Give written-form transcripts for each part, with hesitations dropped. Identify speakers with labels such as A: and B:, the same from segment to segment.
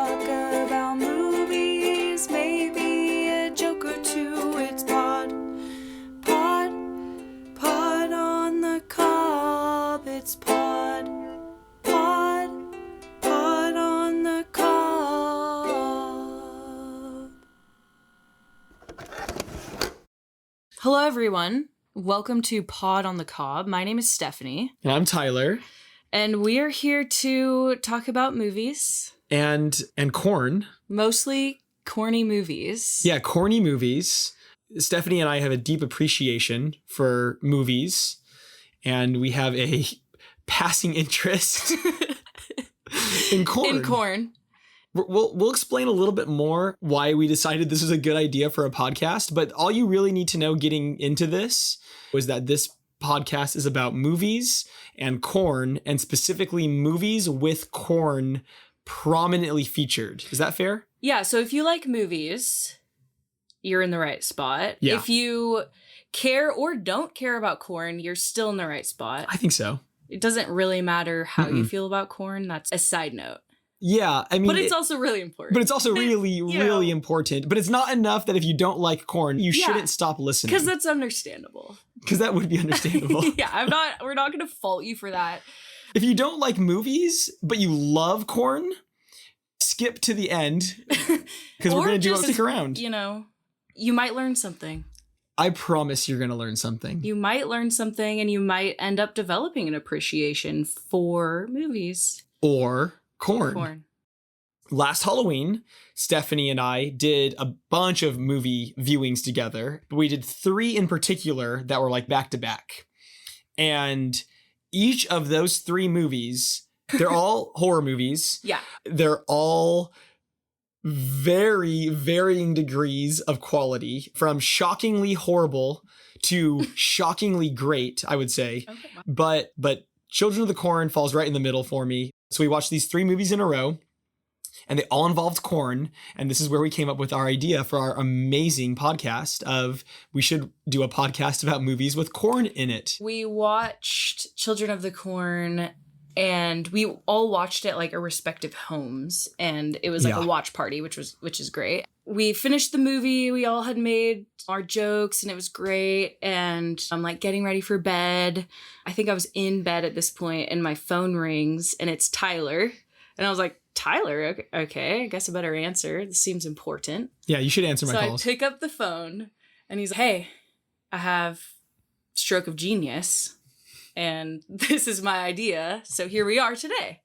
A: talk about movies, maybe a joke or two. It's pod on the cob. It's pod on the cob. Hello, everyone. Welcome to Pod on the Cob. My name is Stephanie.
B: And I'm Tyler.
A: And we are here to talk about movies.
B: And corn.
A: Mostly corny movies.
B: Yeah, corny movies. Stephanie and I have a deep appreciation for movies. And we have a passing interest in corn. We'll explain a little bit more why we decided this was a good idea for a podcast. But all you really need to know getting into this was that this podcast is about movies and corn, and specifically movies with corn prominently featured. Is that fair?
A: Yeah, so if you like movies, you're in the right spot.
B: Yeah.
A: If you care or don't care about corn, you're still in the right spot.
B: I think so.
A: It doesn't really matter how you feel about corn. That's a side note.
B: Yeah, I mean...
A: But it's also really important.
B: But it's also really important. But it's not enough that if you don't like corn, you shouldn't stop listening.
A: Because that's understandable.
B: Because that would be understandable.
A: Yeah, we're not going to fault you for that.
B: If you don't like movies, but you love corn, skip to the end. Because we're going to stick around.
A: You know, you might learn something.
B: I promise you're going to learn something.
A: You might learn something, and you might end up developing an appreciation for movies.
B: Or... corn. Last Halloween, Stephanie and I did a bunch of movie viewings together. We did 3 in particular that were like back to back. And each of those 3 movies, they're all horror movies.
A: Yeah.
B: They're all very varying degrees of quality, from shockingly horrible to shockingly great, I would say. Okay. But Children of the Corn falls right in the middle for me. So we watched these 3 movies in a row, and they all involved corn. And this is where we came up with our idea for our amazing podcast of we should do a podcast about movies with corn in it. We
A: watched Children of the Corn, and we all watched it like our respective homes. And it was like a watch party, which is great. We finished the movie. We all had made our jokes, and it was great. And I'm like getting ready for bed. I think I was in bed at this point, and my phone rings, and it's Tyler. And I was like, Tyler? Okay, I guess I better answer. This seems important.
B: Yeah, you should answer my calls.
A: So I pick up the phone, and he's like, hey, I have stroke of genius, and this is my idea. So here we are today.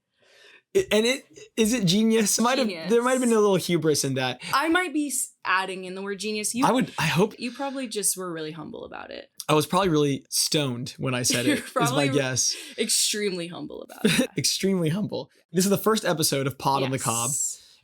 B: Is it genius? There might have been a little hubris in that.
A: I might be adding in the word genius.
B: I hope.
A: You probably just were really humble about it.
B: I was probably really stoned when I said it, is my guess.
A: Extremely humble about it.
B: Extremely humble. This is the first episode of Pod on the Cob.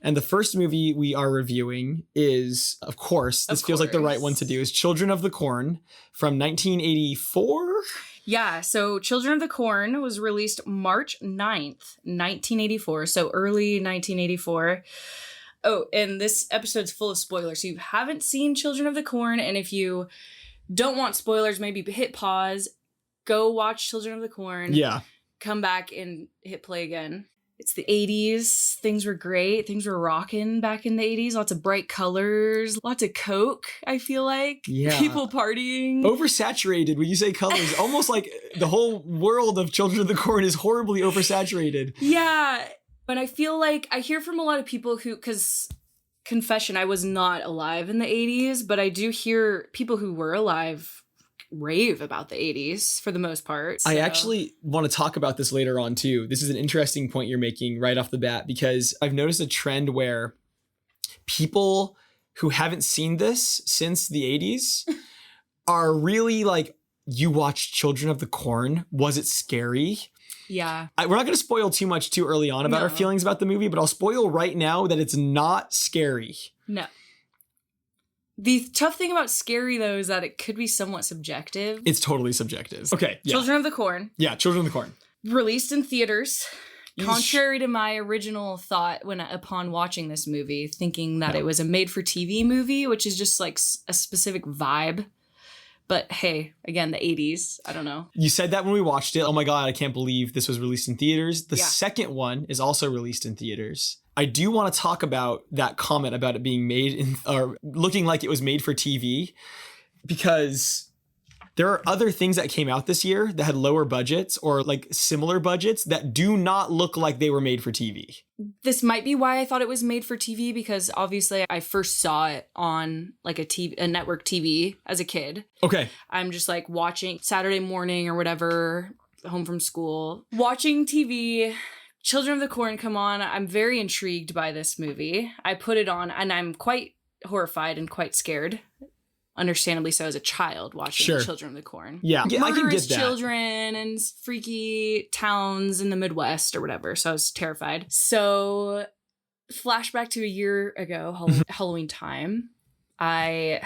B: And the first movie we are reviewing is, of course, feels like the right one to do, is Children of the Corn from 1984.
A: Yeah, so Children of the Corn was released March 9th, 1984, so early 1984. Oh, and this episode's full of spoilers, so you haven't seen Children of the Corn, and if you don't want spoilers, maybe hit pause, go watch Children of the Corn, come back and hit play again. It's the 80s. Things were great. Things were rocking back in the 80s. Lots of bright colors. Lots of Coke, I feel like. Yeah. People partying.
B: Oversaturated when you say colors. Almost like the whole world of Children of the Corn is horribly oversaturated.
A: Yeah. But I feel like I hear from a lot of people who, because confession, I was not alive in the 80s, but I do hear people who were alive rave about the 80s for the most part. So.
B: I actually want to talk about this later on too. This is an interesting point you're making right off the bat, because I've noticed a trend where people who haven't seen this since the 80s are really like, you watched Children of the Corn? Was it scary?
A: Yeah.
B: We're not going to spoil too much too early on about our feelings about the movie, but I'll spoil right now that it's not scary.
A: No. The tough thing about scary, though, is that it could be somewhat subjective.
B: It's totally subjective. Okay. Yeah.
A: Children of the Corn.
B: Yeah, Children of the Corn.
A: Released in theaters. Contrary to my original thought upon watching this movie, thinking that it was a made-for-TV movie, which is just like a specific vibe. But hey, again, the 80s. I don't know.
B: You said that when we watched it. Oh my God, I can't believe this was released in theaters. The second one is also released in theaters. I do want to talk about that comment about it being made in, or looking like it was made for TV, because there are other things that came out this year that had lower budgets or like similar budgets that do not look like they were made for TV.
A: This might be why I thought it was made for TV, because obviously I first saw it on like a network TV as a kid.
B: Okay.
A: I'm just like watching Saturday morning or whatever, home from school, watching TV. Children of the Corn come on. I'm very intrigued by this movie. I put it on and I'm quite horrified and quite scared. Understandably so, as a child watching Children of the Corn.
B: Yeah,
A: murderous
B: I can get that.
A: Children and freaky towns in the Midwest or whatever. So I was terrified. So flashback to a year ago, Halloween time. I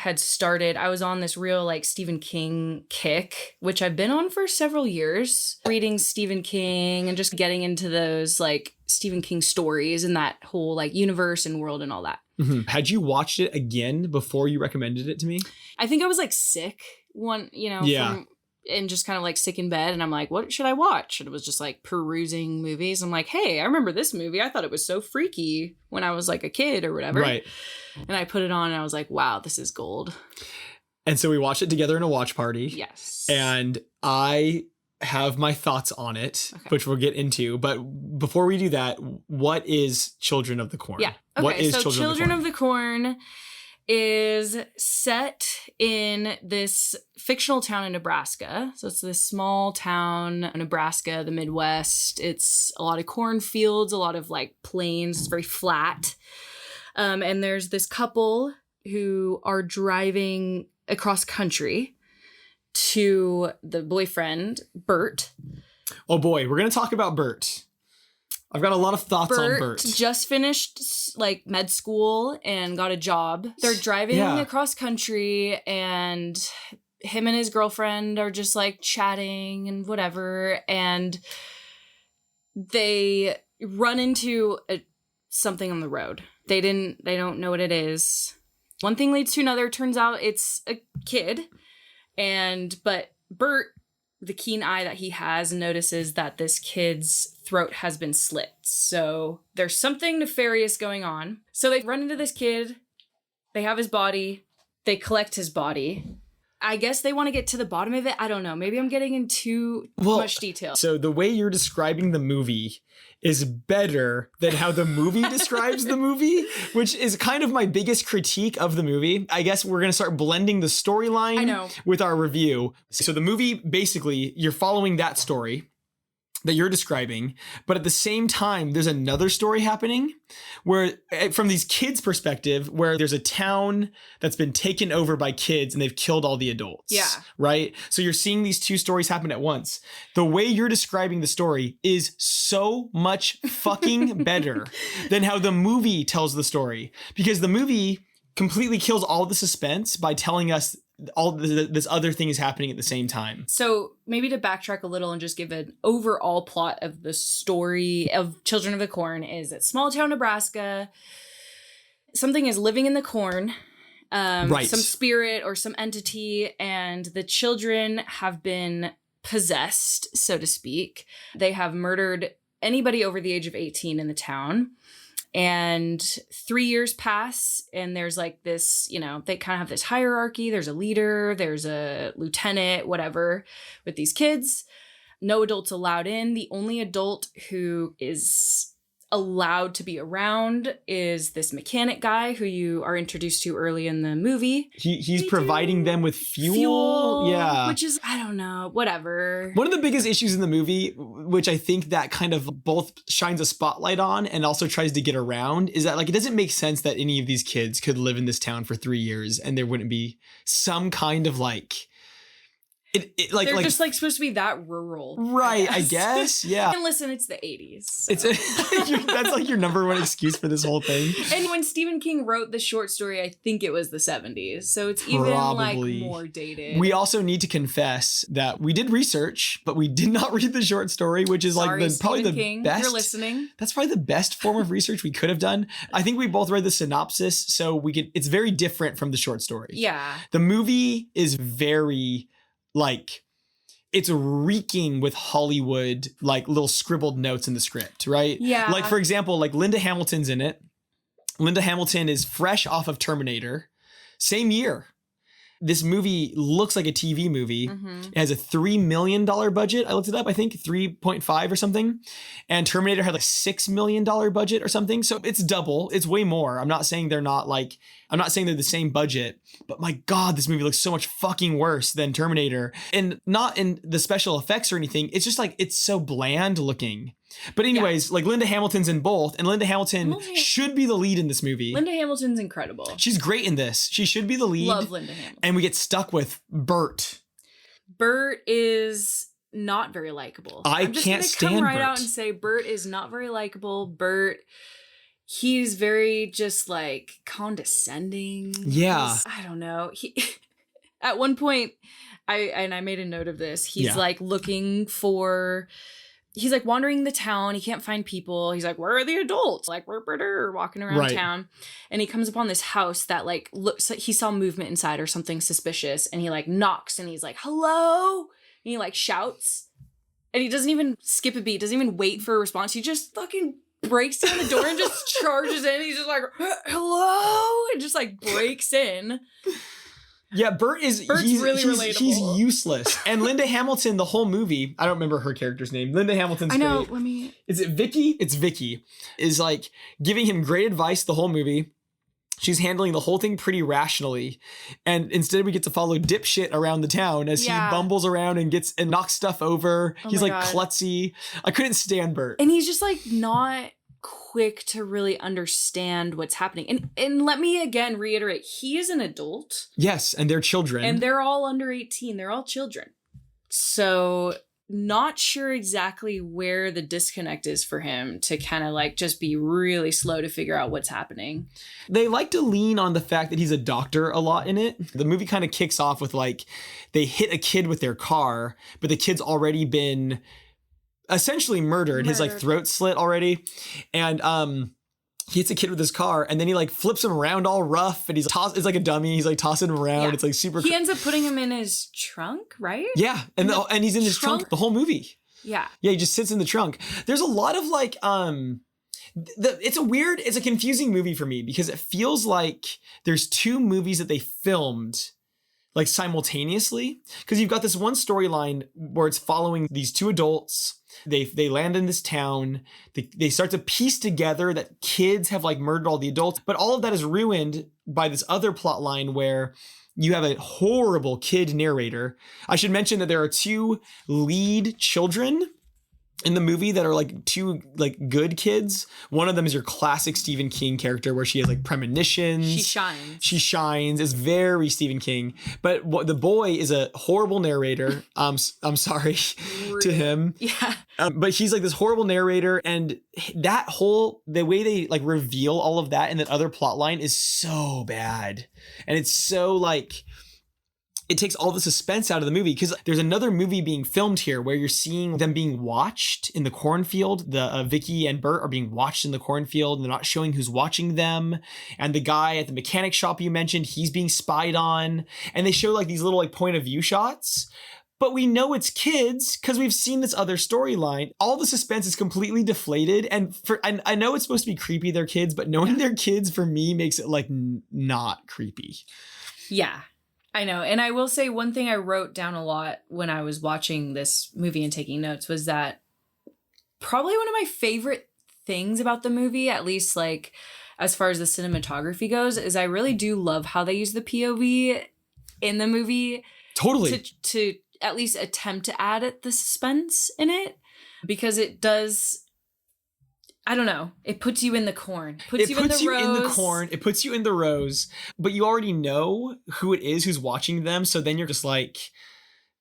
A: was on this real like Stephen King kick, which I've been on for several years, reading Stephen King and just getting into those like Stephen King stories and that whole like universe and world and all that.
B: Mm-hmm. Had you watched it again before you recommended it to me?
A: I think I was like sick and just kind of like sick in bed. And I'm like, what should I watch? And it was just like perusing movies. I'm like, hey, I remember this movie. I thought it was so freaky when I was like a kid or whatever.
B: Right.
A: And I put it on and I was like, wow, this is gold.
B: And so we watched it together in a watch party.
A: Yes.
B: And I have my thoughts on it, which we'll get into. But before we do that, what is Children of the Corn?
A: Yeah. Okay,
B: what is
A: so Children of the Corn is set in this fictional town in Nebraska. So it's this small town, Nebraska, the Midwest. It's a lot of cornfields, a lot of like plains. It's very flat. And there's this couple who are driving across country to the boyfriend, Bert.
B: Oh boy, we're going to talk about Bert. I've got a lot of thoughts on Bert.
A: Just finished like med school and got a job. They're driving across country and him and his girlfriend are just like chatting and whatever. And they run into something on the road. They don't know what it is. One thing leads to another. Turns out it's a kid. But Bert, the keen eye that he has, notices that this kid's throat has been slit. So there's something nefarious going on. So they run into this kid. They have his body. They collect his body. I guess they want to get to the bottom of it. I don't know. Maybe I'm getting into much detail.
B: So the way you're describing the movie is better than how the movie describes the movie, which is kind of my biggest critique of the movie. I guess we're going to start blending the storyline with our review. So the movie, basically, you're following that story that you're describing, but at the same time, there's another story happening where, from these kids' perspective, where there's a town that's been taken over by kids and they've killed all the adults.
A: Yeah.
B: Right? So you're seeing these two stories happen at once. The way you're describing the story is so much fucking better than how the movie tells the story, because the movie completely kills all the suspense by telling us all this other thing is happening at the same time.
A: So maybe to backtrack a little and just give an overall plot of the story of Children of the Corn is that small town Nebraska, something is living in the corn, some spirit or some entity, and the children have been possessed, so to speak. They have murdered anybody over the age of 18 in the town. And 3 years pass and there's like this, they kind of have this hierarchy. There's a leader, there's a lieutenant, whatever, with these kids. No adults allowed in. The only adult who is allowed to be around is this mechanic guy who you are introduced to early in the movie.
B: He's providing them with fuel. Yeah.
A: Which is, I don't know, whatever.
B: One of the biggest issues in the movie, which I think that kind of both shines a spotlight on and also tries to get around, is that like it doesn't make sense that any of these kids could live in this town for 3 years and there wouldn't be some kind of like... They're just like supposed to be that rural. Right, I guess. Yeah. And listen, it's the 80s. So. That's like your number one excuse for this whole thing.
A: And when Stephen King wrote the short story, I think it was the 70s. So it's even like more dated.
B: We also need to confess that we did research, but we did not read the short story, which is probably the
A: King,
B: best.
A: You're listening.
B: That's probably the best form of research we could have done. I think we both read the synopsis, so it's very different from the short story.
A: Yeah.
B: The movie is very... it's reeking with Hollywood, like little scribbled notes in the script, right?
A: Yeah.
B: Like, for example, like Linda Hamilton's in it. Linda Hamilton is fresh off of Terminator. Same year. This movie looks like a TV movie.
A: Mm-hmm.
B: It has a $3 million budget. I looked it up, I think 3.5 or something. And Terminator had like $6 million budget or something. So it's double. It's way more. I'm not saying they're the same budget, but my God, this movie looks so much fucking worse than Terminator. And not in the special effects or anything. It's just like, it's so bland looking. But anyways, like Linda Hamilton's in both, and Linda Hamilton should be the lead in this movie.
A: Linda Hamilton's incredible.
B: She's great in this. She should be the lead.
A: Love Linda Hamilton.
B: And we get stuck with Bert.
A: Bert is not very likable.
B: I can't stand
A: come right
B: Bert.
A: out and say Bert is not very likable. Bert, he's very just like condescending.
B: Yeah.
A: I don't know. He at one point, I made a note of this. He's like looking for. He's like wandering the town. He can't find people. He's like, where are the adults? Like, we're walking around town. And he comes upon this house that like looks like he saw movement inside or something suspicious. And he like knocks and he's like, hello. And he like shouts. And he doesn't even skip a beat, doesn't even wait for a response. He just fucking breaks down the door and just charges in. He's just like, hello. And just like breaks in.
B: Yeah, Bert's really relatable. He's useless. And Linda Hamilton, the whole movie, I don't remember her character's name. Linda Hamilton's
A: I know,
B: great. Is it Vicky? It's Vicky. Is like giving him great advice the whole movie. She's handling the whole thing pretty rationally. And instead we get to follow dipshit around the town as he bumbles around and knocks stuff over. He's like klutzy. I couldn't stand Bert.
A: And he's just like not quick to really understand what's happening. And let me again reiterate, he is an adult.
B: Yes, and they're children.
A: And they're all under 18. They're all children. So not sure exactly where the disconnect is for him to kind of like just be really slow to figure out what's happening.
B: They like to lean on the fact that he's a doctor a lot in it. The movie kind of kicks off with like they hit a kid with their car, but the kid's already been essentially murdered. His like throat slit already. And he hits a kid with his car and then he like flips him around all rough and it's like a dummy. He's like tossing him around. Yeah. It's like super.
A: He ends up putting him in his trunk, right?
B: Yeah. And he's in his trunk the whole movie.
A: Yeah.
B: Yeah. He just sits in the trunk. There's a lot of like, it's a confusing movie for me because it feels like there's two movies that they filmed like simultaneously. Because you've got this one storyline where it's following these two adults. They land in this town. They start to piece together that kids have like murdered all the adults. But all of that is ruined by this other plot line where you have a horrible kid narrator. I should mention that there are two lead children in the movie that are like two like good kids. One of them is your classic Stephen King character where she has like premonitions. She shines. It's very Stephen King. But the boy is a horrible narrator. I'm sorry to him.
A: Yeah.
B: But he's like this horrible narrator, and the way they like reveal all of that in that other plot line is so bad. And it's so like, it takes all the suspense out of the movie because there's another movie being filmed here where you're seeing them being watched in the cornfield. Vicky and Bert are being watched in the cornfield and they're not showing who's watching them. And the guy at the mechanic shop you mentioned, he's being spied on. And they show like these little like point of view shots. But we know it's kids because we've seen this other storyline. All the suspense is completely deflated. And I know it's supposed to be creepy, they're kids, but knowing they're kids for me makes it like not creepy.
A: Yeah. I know. And I will say one thing I wrote down a lot when I was watching this movie and taking notes was that probably one of my favorite things about the movie, at least like as far as the cinematography goes, is I really do love how they use the POV in the movie.
B: Totally.
A: To at least attempt to add the suspense in it, because it does. I don't know. It puts you in the corn. It puts you in the corn. It puts you in the rows.
B: But you already know who it is who's watching them. So then you're just like,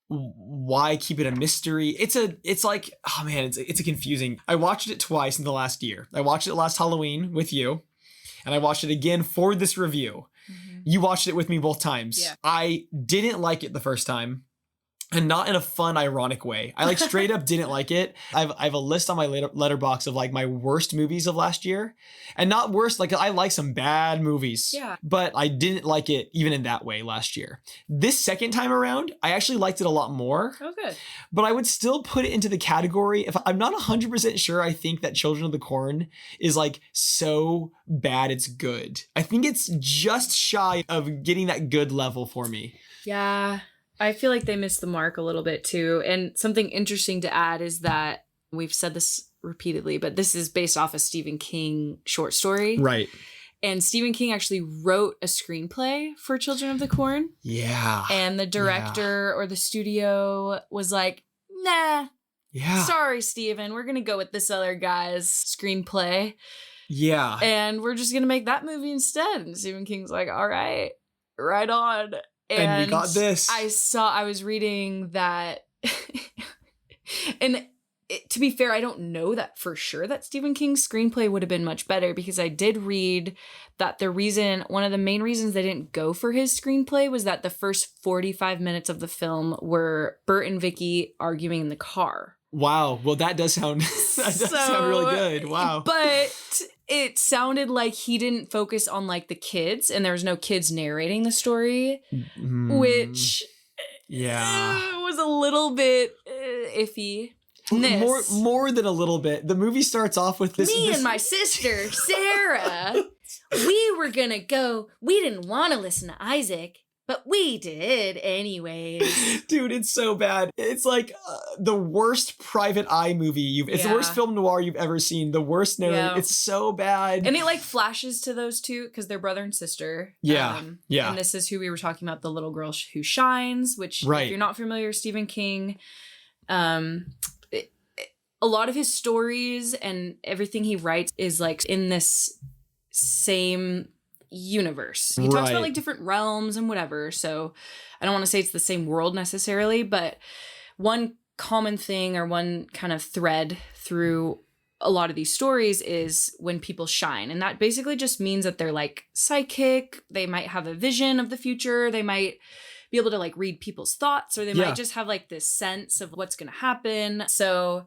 B: why keep it a mystery? It's like, oh man, it's a confusing. I watched it twice in the last year. I watched it last Halloween with you. And I watched it again for this review. Mm-hmm. You watched it with me both times.
A: Yeah.
B: I didn't like it the first time. and not in a fun, ironic way. I like straight up didn't like it. I have a list on my letterbox of like my worst movies of last year, and not worst. Like I like some bad movies, but I didn't like it even in that way last year. This second time around, I actually liked it a lot more.
A: Oh, good.
B: But I would still put it into the category. If I'm not 100% sure, I think that Children of the Corn is like so bad it's good. I think it's just shy of getting that good level for me.
A: Yeah. I feel like they missed the mark a little bit too. And something interesting to add is that we've said this repeatedly, but this is based off a Stephen King short story.
B: Right.
A: And Stephen King actually wrote a screenplay for Children of the Corn.
B: Yeah.
A: And the director or the studio was like, nah.
B: Yeah.
A: Sorry, Stephen. We're going to go with this other guy's screenplay.
B: Yeah.
A: And we're just going to make that movie instead. And Stephen King's like, all right, right on.
B: And we got this.
A: I was reading that, and to be fair, I don't know that for sure that Stephen King's screenplay would have been much better, because I did read that one of the main reasons they didn't go for his screenplay was that the first 45 minutes of the film were Bert and Vicky arguing in the car.
B: Wow. Well, that does sound sound really good. Wow.
A: But it sounded like he didn't focus on like the kids, and there was no kids narrating the story, which was a little bit iffy.
B: More than a little bit. The movie starts off with this.
A: Me and my sister, Sarah, we were gonna go. We didn't want to listen to Isaac, but we did anyways.
B: Dude, it's so bad. It's like the worst Private Eye movie it's the worst film noir you've ever seen. The worst narrative. Yeah. It's so bad.
A: And it like flashes to those two because they're brother and sister.
B: Yeah.
A: And this is who we were talking about, the little girl who shines, which if you're not familiar with Stephen King, a lot of his stories and everything he writes is like in this same universe. He talks about like different realms and whatever. So I don't want to say it's the same world necessarily, but one common thing or one kind of thread through a lot of these stories is when people shine. And that basically just means that they're like psychic. They might have a vision of the future. They might be able to like read people's thoughts, or they might just have like this sense of what's going to happen. So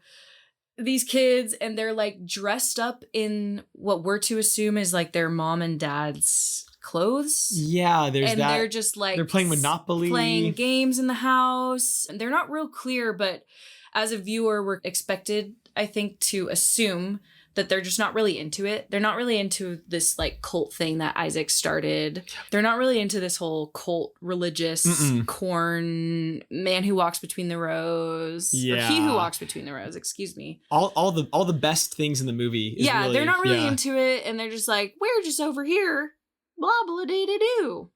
A: these kids, and they're like dressed up in what we're to assume is like their mom and dad's clothes.
B: Yeah, there's
A: and
B: that.
A: And they're just like
B: they're playing Monopoly,
A: playing games in the house. And they're not real clear, but as a viewer, we're expected, I think, to assume that they're just not really into it. They're not really into this like cult thing that Isaac started. They're not really into this whole cult religious corn man who walks between the rows. Or he who walks between the rows, excuse me.
B: All the best things in the movie.
A: They're not really into it, and they're just like, we're just over here. Blah blah dee dee doo.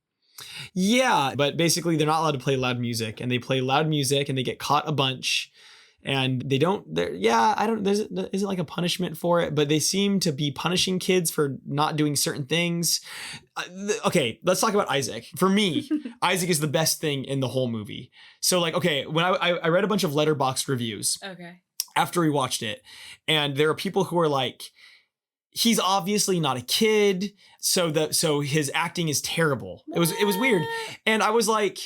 B: Yeah, but basically they're not allowed to play loud music, and they play loud music and they get caught a bunch. And they don't, there isn't like a punishment for it, but they seem to be punishing kids for not doing certain things. Okay, let's talk about Isaac. For me, Isaac is the best thing in the whole movie. So like, okay, when I read a bunch of Letterboxd reviews after we watched it, and there are people who are like, he's obviously not a kid, so his acting is terrible. It was weird. And I was like,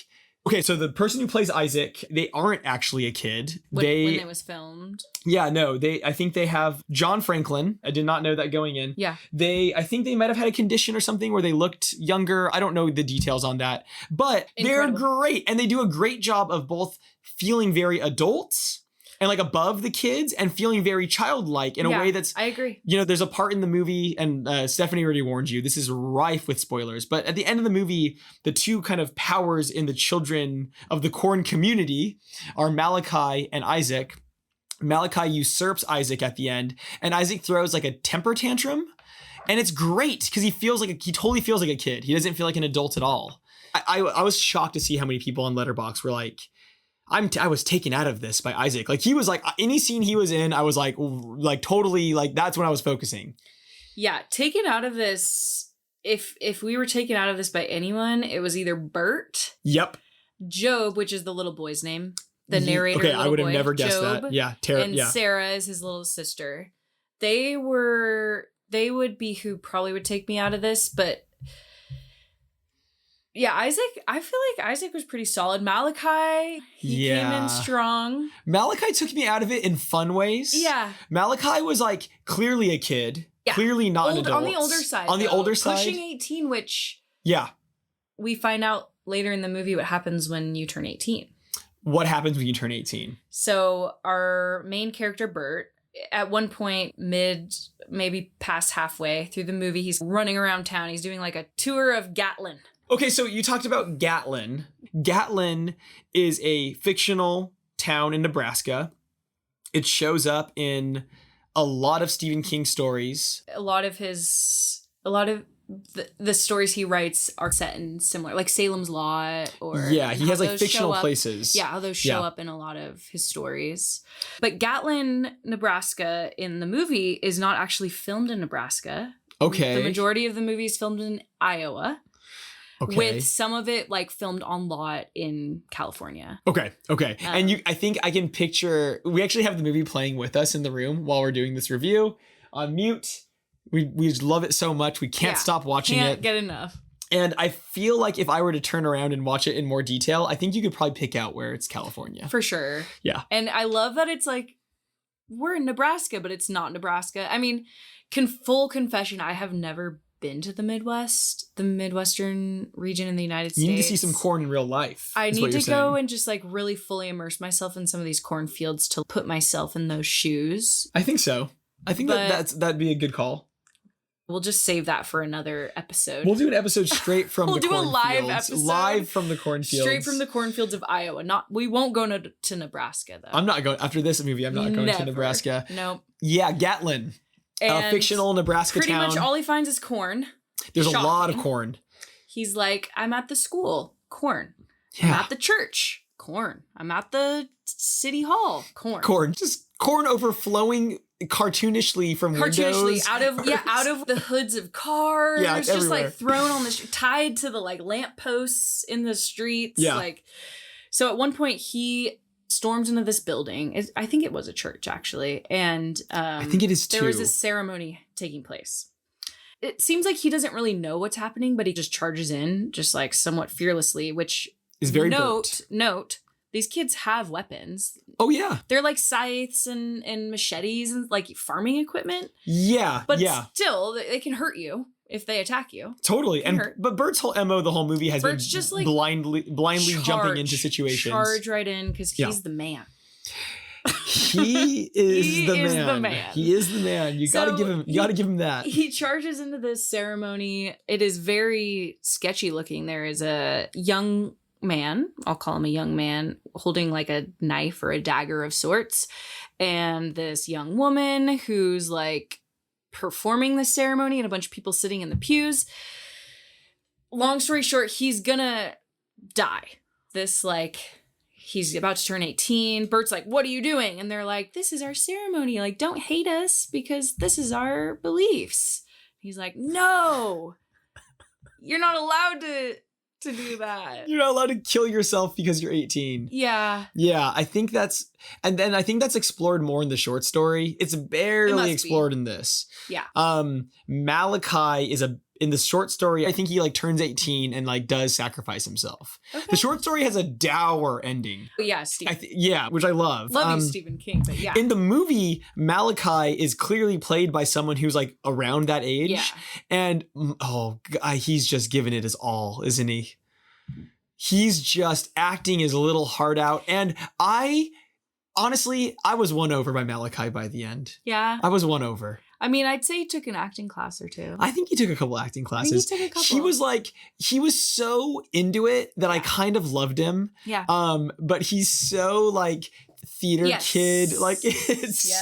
B: okay, so the person who plays Isaac, they aren't actually a kid.
A: When it was filmed.
B: Yeah, no, I think they have John Franklin. I did not know that going in.
A: Yeah.
B: I think they might have had a condition or something where they looked younger. I don't know the details on that, but they're great. And they do a great job of both feeling very adult and like above the kids and feeling very childlike in a way that's,
A: I agree.
B: You know, there's a part in the movie, and Stephanie already warned you, this is rife with spoilers, but at the end of the movie, the two kind of powers in the Children of the Corn community are Malachi and Isaac. Malachi usurps Isaac at the end, and Isaac throws like a temper tantrum, and it's great because he totally feels like a kid. He doesn't feel like an adult at all. I was shocked to see how many people on Letterboxd were like, I was taken out of this by Isaac. Like he was like, any scene he was in, I was like totally like, that's when I was focusing.
A: Yeah. Taken out of this. If we were taken out of this by anyone, it was either Bert.
B: Yep.
A: Job, which is the little boy's name. The narrator.
B: Okay. I would have never guessed
A: Job,
B: that. Yeah.
A: And Sarah is his little sister. They would be who probably would take me out of this, but Yeah, Isaac, I feel like Isaac was pretty solid. Malachi, he came in strong.
B: Malachi took me out of it in fun ways.
A: Yeah.
B: Malachi was like clearly a kid, clearly not an adult.
A: On the older side.
B: On the older side.
A: Pushing 18, which
B: yeah,
A: we find out later in the movie what happens when you turn 18.
B: What happens when you turn 18? So
A: our main character, Bert, at one point, maybe past halfway through the movie, he's running around town. He's doing like a tour of Gatlin.
B: Okay, so you talked about Gatlin. Gatlin is a fictional town in Nebraska. It shows up in a lot of Stephen King stories.
A: A lot of the stories he writes are set in similar, like Salem's Lot, or
B: he has like fictional places.
A: Yeah, how those show up in a lot of his stories. But Gatlin, Nebraska, in the movie is not actually filmed in Nebraska.
B: Okay,
A: the majority of the movie is filmed in Iowa.
B: Okay.
A: With some of it like filmed on lot in California.
B: Okay. And I think I can picture, we actually have the movie playing with us in the room while we're doing this review on mute. We just love it so much. We can't stop watching it.
A: Can't get enough.
B: And I feel like if I were to turn around and watch it in more detail, I think you could probably pick out where it's California.
A: For sure.
B: Yeah.
A: And I love that it's like, we're in Nebraska, but it's not Nebraska. I mean, full confession, I have never been to the Midwest, the Midwestern region in the United States.
B: You need to see some corn in real life.
A: I need to go and just like really fully immerse myself in some of these cornfields to put myself in those shoes.
B: I think so. I think that'd be a good call.
A: We'll just save that for another episode.
B: We'll do an episode straight from the cornfields.
A: We'll do a live episode.
B: Live from the cornfields.
A: Straight from the cornfields of Iowa. We won't go to Nebraska though.
B: I'm not going, after this movie, I'm not going to Nebraska.
A: Nope.
B: Yeah, Gatlin. A fictional Nebraska
A: pretty
B: town.
A: Pretty much all he finds is corn.
B: There's a lot of corn.
A: He's like, I'm at the school. Corn.
B: Yeah.
A: I'm at the church. Corn. I'm at the city hall. Corn.
B: Corn. Just corn overflowing cartoonishly from windows.
A: Out of the hoods of cars.
B: Yeah, it's
A: just
B: everywhere.
A: like thrown on the tied to the like lampposts in the streets.
B: Yeah.
A: Like, so at one point he storms into this building. I think it was a church actually, and
B: I think it is too.
A: There was a ceremony taking place. It seems like he doesn't really know what's happening, but he just charges in, just like somewhat fearlessly. Which
B: is very
A: note. These kids have weapons.
B: Oh yeah,
A: they're like scythes and machetes and like farming equipment.
B: Yeah,
A: but still, they can hurt you if they attack you.
B: Totally. But Bert's whole MO the whole movie has been
A: just like
B: blindly jumping into situations.
A: Charge right in because he's the man.
B: He is the man. He is the man. You gotta give him that.
A: He charges into this ceremony. It is very sketchy looking. There is a young man, I'll call him a young man, holding like a knife or a dagger of sorts, and this young woman who's like performing the ceremony and a bunch of people sitting in the pews. Long story short, he's gonna die. He's about to turn 18. Bert's like, what are you doing? And they're like, this is our ceremony. Like, don't hate us because this is our beliefs. He's like, no, you're not allowed to do that.
B: You're not allowed to kill yourself because you're 18.
A: Yeah.
B: Yeah, I think that's explored more in the short story. It's barely explored in this.
A: Yeah.
B: Malachi is in the short story, I think he like turns 18 and like does sacrifice himself. Okay. The short story has a dour ending.
A: Yeah, Stephen.
B: Which I love.
A: Love you, Stephen King, but yeah.
B: In the movie, Malachi is clearly played by someone who's like around that age. Yeah. And he's just giving it his all, isn't he? He's just acting his little heart out. And honestly, I was won over by Malachi by the end.
A: Yeah.
B: I was won over.
A: I mean, I'd say he took an acting class or two.
B: I think he took a couple acting classes. He was so into it that I kind of loved him.
A: Yeah.
B: But he's so like theater kid. Like it's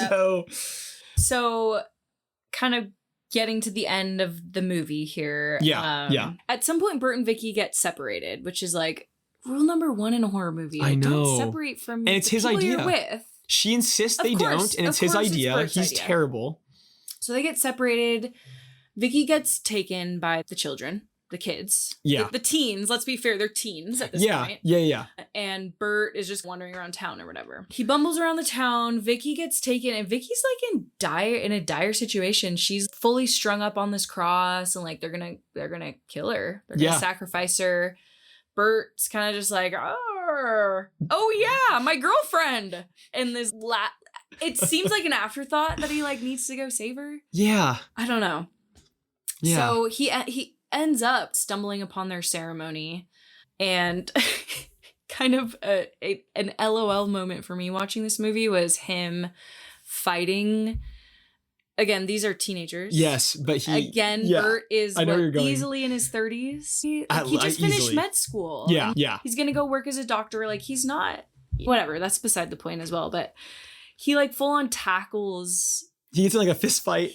A: So kind of getting to the end of the movie here.
B: Yeah.
A: At some point, Bert and Vicky get separated, which is like rule number 1 in a horror movie.
B: I know.
A: Don't separate from
B: and it's his idea.
A: You're with.
B: She insists they don't, and it's his idea. He's terrible.
A: So they get separated. Vicky gets taken by the children. the kids.
B: Yeah.
A: The teens, let's be fair, they're teens at this point.
B: Yeah.
A: And Bert is just wandering around town or whatever. He bumbles around the town. Vicky gets taken, and Vicky's like in a dire situation. She's fully strung up on this cross, and like they're gonna kill her. They're gonna sacrifice her. Bert's kind of just like, oh yeah, my girlfriend. And this it seems like an afterthought that he like needs to go save her.
B: Yeah.
A: I don't know. Yeah. So he ends up stumbling upon their ceremony, and kind of an LOL moment for me watching this movie was him fighting. Again, these are teenagers.
B: Yes, but
A: Bert is easily in his 30s. He just finished med school.
B: Yeah.
A: He's going to go work as a doctor. Like, he's not, whatever, that's beside the point as well. But he like full on tackles.
B: He gets in like a fist fight.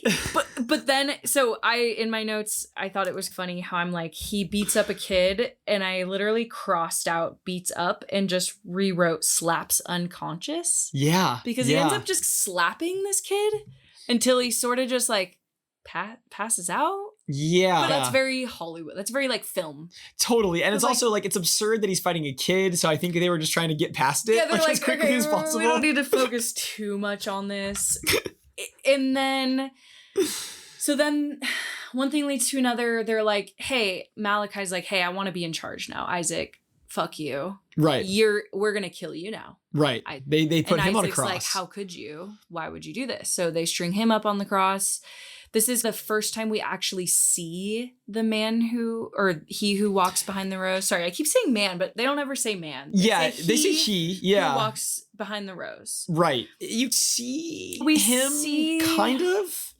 A: But then, so in my notes, I thought it was funny how I'm like, he beats up a kid, and I literally crossed out beats up and just rewrote slaps unconscious.
B: Yeah.
A: Because he ends up just slapping this kid until he sort of just like passes out.
B: Yeah.
A: But that's very Hollywood. That's very like film.
B: Totally. And it's like, also like, it's absurd that he's fighting a kid. So I think they were just trying to get past it as quickly as possible.
A: We don't need to focus too much on this. And then, so then one thing leads to another. They're like, hey, Malachi's like, hey, I want to be in charge now. Isaac, fuck you.
B: Right.
A: We're going to kill you now.
B: Right. They put him on a cross.
A: Like, how could you? Why would you do this? So they string him up on the cross. This is the first time we actually see the man he who walks behind the rose. Sorry, I keep saying man, but they don't ever say man.
B: They say he. Yeah.
A: Who walks behind the rose.
B: Right. You see him kind of.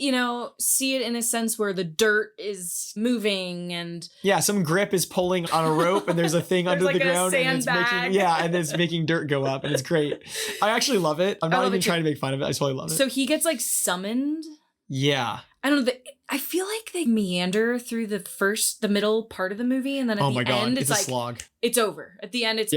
A: See it in a sense where the dirt is moving and.
B: Yeah, some grip is pulling on a rope and there's a thing under the ground. And it's making dirt go up, and it's great. I actually love it. I'm not even trying to make fun of it. I totally love it.
A: So he gets like summoned.
B: Yeah.
A: I don't know. I feel like they meander through the middle part of the movie, and then at the end, it's like,
B: slog.
A: It's over. At the end, it's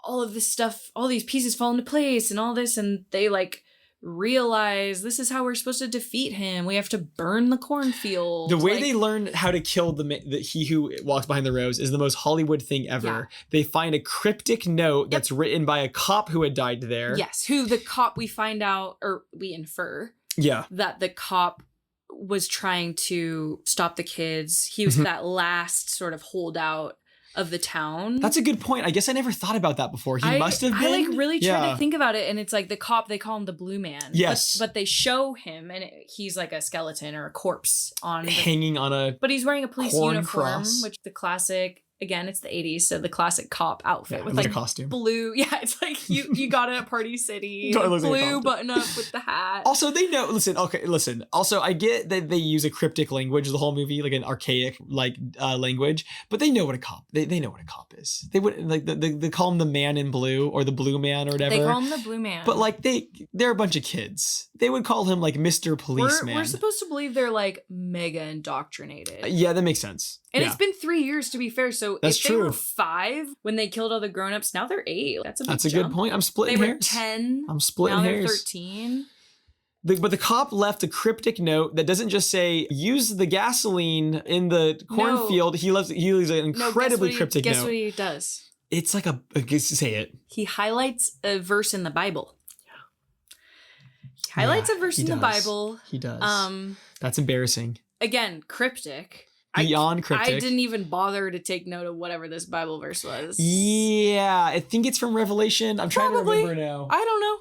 A: all of this stuff, all these pieces fall into place and all this, and they like realize this is how we're supposed to defeat him. We have to burn the cornfield.
B: The way they learn how to kill the he who walks behind the rose is the most Hollywood thing ever. Yeah. They find a cryptic note that's written by a cop who had died there.
A: Yes, who the cop we find out, or we infer. Yeah. That the cop was trying to stop the kids. He was that last sort of holdout of the town.
B: That's a good point. I guess I never thought about that before. He must have been.
A: I like really tried to think about it, and it's like the cop, they call him the Blue Man.
B: Yes.
A: But they show him, and he's like a skeleton or a corpse
B: hanging on a
A: But he's wearing a police uniform,
B: cross.
A: Which the classic. Again, it's the 80s, so the classic cop outfit with like
B: a costume.
A: Blue. Yeah, it's like you got it at Party City. Blue button up with the hat.
B: Also, they know. Listen. Also, I get that they use a cryptic language the whole movie, like an archaic language, but they know what a cop. They know what a cop is. They would like they call him the Man in Blue or the Blue Man or whatever.
A: They call him the Blue Man.
B: But like they're a bunch of kids. They would call him like Mr. Policeman.
A: We're supposed to believe they're like mega indoctrinated.
B: Yeah, that makes sense.
A: And it's been 3 years, to be fair. So
B: that's
A: if
B: true.
A: They were 5 when they killed all the grown-ups, now they're 8. That's a
B: good point. I'm splitting hairs.
A: They were 10.
B: I'm splitting hairs.
A: Now they're 13.
B: But the cop left a cryptic note that doesn't just say, use the gasoline in the cornfield. He leaves an incredibly cryptic note.
A: Guess what he does?
B: It's like say it.
A: He highlights a verse in the Bible. He highlights a verse in the Bible.
B: He does. That's embarrassing.
A: Again, cryptic.
B: Beyond cryptic.
A: I didn't even bother to take note of whatever this Bible verse was.
B: Yeah, I think it's from Revelation. I'm trying to remember now.
A: I don't know.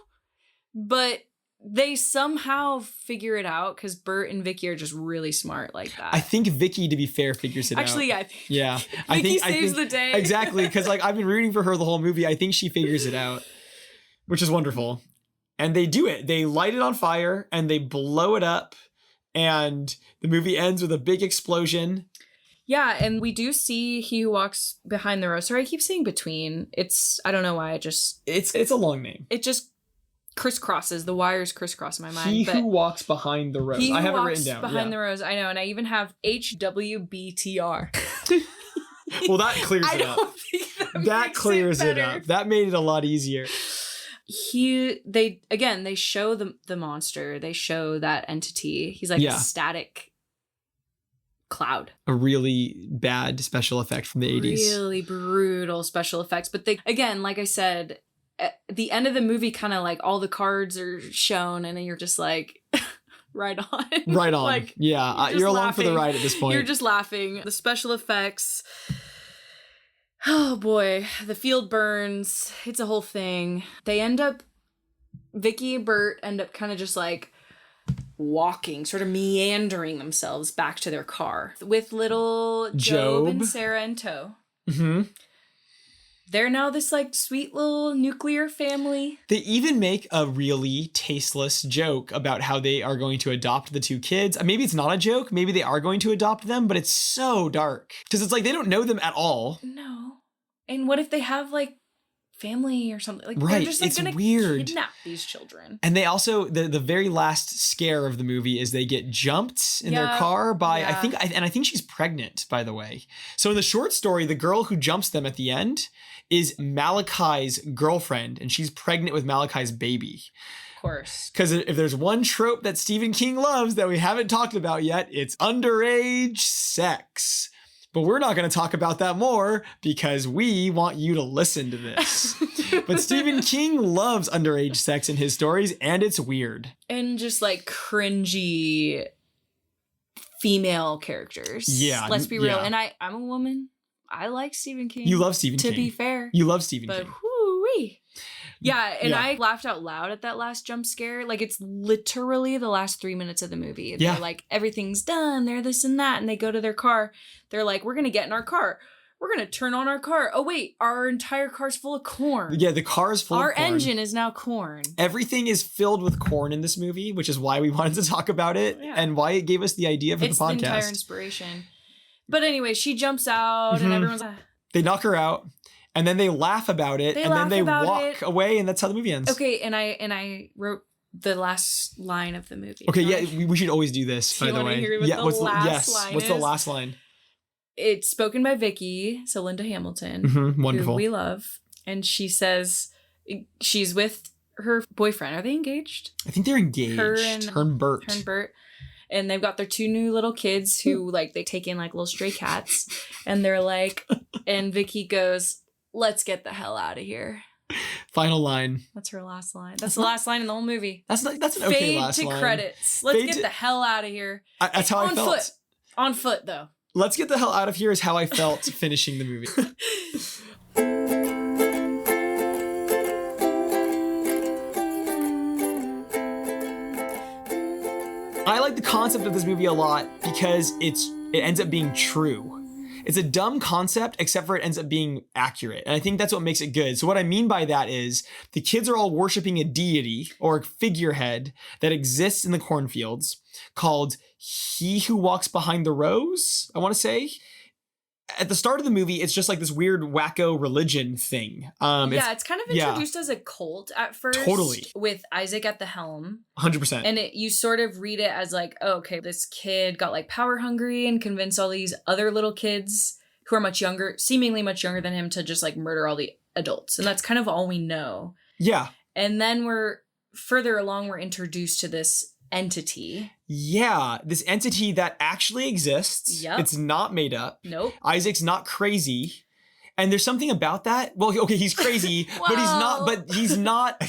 A: But they somehow figure it out because Bert and Vicky are just really smart like that.
B: I think Vicky, to be fair, figures it out.
A: Actually,
B: yeah.
A: Vicky saves the day.
B: Exactly, because like I've been rooting for her the whole movie. I think she figures it out, which is wonderful. And they do it. They light it on fire and they blow it up. And the movie ends with a big explosion.
A: Yeah, and we do see he who walks behind the rose. Sorry, I keep saying between. I don't know why. It's
B: a long name.
A: It just crisscrosses. The wires crisscross in my mind.
B: He who walks behind the rose. I have it written down.
A: Behind the rose. I know, and I even have HWBTR.
B: Well, that clears it up. That clears it up. That made it a lot easier.
A: They show the monster. They show that entity. He's like a static cloud.
B: A really bad special effect from the 80s.
A: Really brutal special effects. But they, again, like I said, at the end of the movie, kind of like all the cards are shown and then you're just like, right on.
B: Right on.
A: Like,
B: yeah. You're along for the ride at this point.
A: You're just laughing. The special effects. Oh boy. The field burns. It's a whole thing. They end up, Vicky and Bert end up kind of just like walking, sort of meandering themselves back to their car with little Job and Sarah in tow.
B: Mm-hmm.
A: They're now this like sweet little nuclear family.
B: They even make a really tasteless joke about how they are going to adopt the two kids. Maybe it's not a joke. Maybe they are going to adopt them, but it's so dark. Because it's like they don't know them at all.
A: No. And what if they have like family or something? Like,
B: right.
A: They're just like
B: it's
A: gonna
B: weird.
A: kidnap these children.
B: And they also, the very last scare of the movie is they get jumped in their car by, I think she's pregnant, by the way. So in the short story, the girl who jumps them at the end is Malachi's girlfriend, and she's pregnant with Malachi's baby.
A: Of course.
B: Because if there's one trope that Stephen King loves that we haven't talked about yet, it's underage sex. But we're not going to talk about that more because we want you to listen to this. But Stephen King loves underage sex in his stories, and it's weird.
A: And just like cringy female characters.
B: Yeah.
A: Let's be real.
B: Yeah.
A: And I'm a woman. I like Stephen King.
B: You love Stephen King.
A: To be fair.
B: You love Stephen
A: but
B: King.
A: Whoo-wee. Yeah, and I laughed out loud at that last jump scare. Like, it's literally the last 3 minutes of the movie.
B: Yeah.
A: They're like, everything's done. They're this and that. And they go to their car. They're like, we're going to get in our car. We're going to turn on our car. Oh, wait, our entire car's full of corn.
B: Yeah, the car is full of corn.
A: Our engine is now corn.
B: Everything is filled with corn in this movie, which is why we wanted to talk about it and why it gave us the idea for the podcast. It's
A: the entire inspiration. But anyway, she jumps out and everyone's like...
B: They knock her out. And then they laugh about it, and then they walk away, and that's how the movie ends.
A: Okay, and I wrote the last line of the movie.
B: Okay, yeah, we should always do this, by the way.
A: Hear what the last line
B: what's
A: is?
B: the last line?
A: It's spoken by Vicky, so Linda Hamilton,
B: wonderful,
A: who we love, and she says she's with her boyfriend. Are they engaged?
B: I think they're engaged. Her and Bert.
A: And they've got their two new little kids who like they take in like little stray cats, and they're like, and Vicky goes, "Let's get the hell out of here."
B: Final line.
A: That's her last line. That's the last line in the whole movie.
B: That's an okay last line.
A: Fade to credits. Let's get the hell out of here.
B: That's how I felt.
A: On foot, though.
B: Let's get the hell out of here is how I felt finishing the movie. I like the concept of this movie a lot because it ends up being true. It's a dumb concept, except for it ends up being accurate. And I think that's what makes it good. So what I mean by that is the kids are all worshiping a deity or a figurehead that exists in the cornfields called He Who Walks Behind the Rows, I want to say. At the start of the movie, it's just like this weird wacko religion thing.
A: It's kind of introduced as a cult at first.
B: Totally.
A: With Isaac at the helm.
B: 100%.
A: And you sort of read it as like, oh, okay, this kid got like power hungry and convinced all these other little kids who are much younger, seemingly much younger than him, to just like murder all the adults. And that's kind of all we know.
B: Yeah.
A: And then we're further along, we're introduced to this entity.
B: Yeah, this entity that actually exists.
A: Yep.
B: It's not made up.
A: Nope.
B: Isaac's not crazy. And there's something about that. Well, okay, he's crazy, but he's not,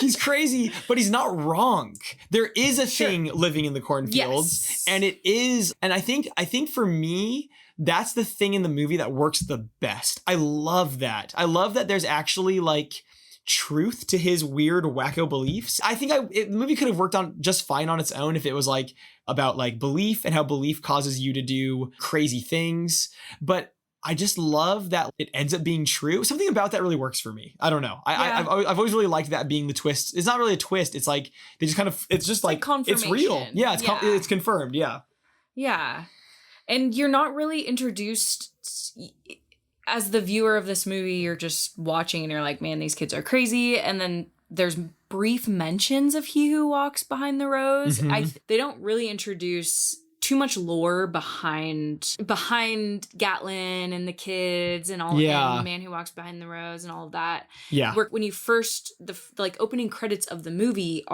B: he's crazy, but he's not wrong. There is a thing living in the cornfields.
A: Yes.
B: And it is, and I think for me, that's the thing in the movie that works the best. I love that. I love that there's actually like truth to his weird wacko beliefs. I think the movie could have worked on just fine on its own if it was like about like belief and how belief causes you to do crazy things. But I just love that it ends up being true. Something about that really works for me. I don't know. I've always really liked that being the twist. It's not really a twist. It's like they just kind of, it's just like it's real. Yeah, it's confirmed. Yeah.
A: Yeah. And you're not really introduced as the viewer of this movie. You're just watching and you're like, man, these kids are crazy. And then there's brief mentions of He Who Walks Behind the Rows.
B: Mm-hmm.
A: They don't really introduce too much lore behind Gatlin and the kids and all,
B: Yeah.
A: and the man who walks behind the rose and all of that.
B: Yeah.
A: When you first, the like opening credits of the movie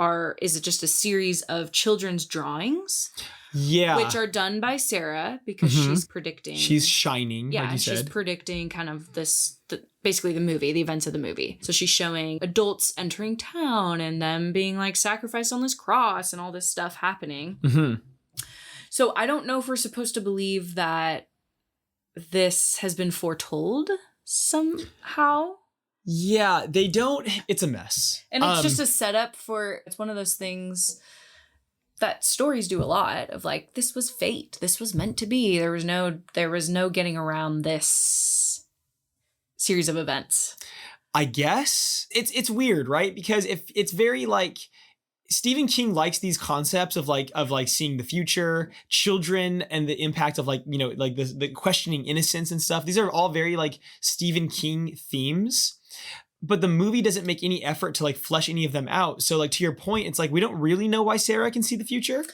A: is just a series of children's drawings.
B: Yeah.
A: Which are done by Sarah because she's predicting.
B: She's shining,
A: yeah,
B: like you said.
A: She's predicting kind of basically the movie, the events of the movie. So she's showing adults entering town and them being like sacrificed on this cross and all this stuff happening.
B: Mm-hmm.
A: So I don't know if we're supposed to believe that this has been foretold somehow.
B: Yeah, they don't. It's a mess.
A: And it's just a setup for, it's one of those things that stories do a lot of like, this was fate. This was meant to be. There was no getting around this series of events.
B: I guess it's weird, right? Because if it's very like Stephen King likes these concepts of seeing the future, children, and the impact of like, you know, like the questioning innocence and stuff. These are all very like Stephen King themes. But the movie doesn't make any effort to like flesh any of them out. So like to your point, it's like we don't really know why Sarah can see the future.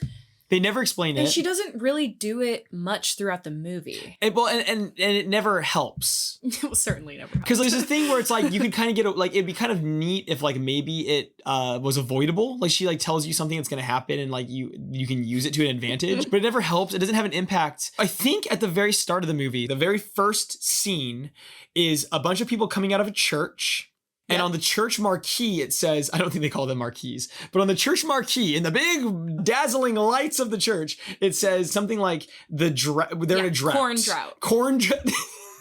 B: They never explain it.
A: And she doesn't really do it much throughout the movie.
B: And it never helps.
A: It will certainly never help.
B: Because there's this thing where it's like you could kind of get like it'd be kind of neat if like maybe it was avoidable. Like she like tells you something that's going to happen and like you can use it to an advantage. But it never helps. It doesn't have an impact. I think at the very start of the movie, the very first scene is a bunch of people coming out of a church. And on the church marquee, it says, I don't think they call them marquees, but on the church marquee, in the big dazzling lights of the church, it says something like they're in a drought.
A: Corn drought.
B: Corn drought.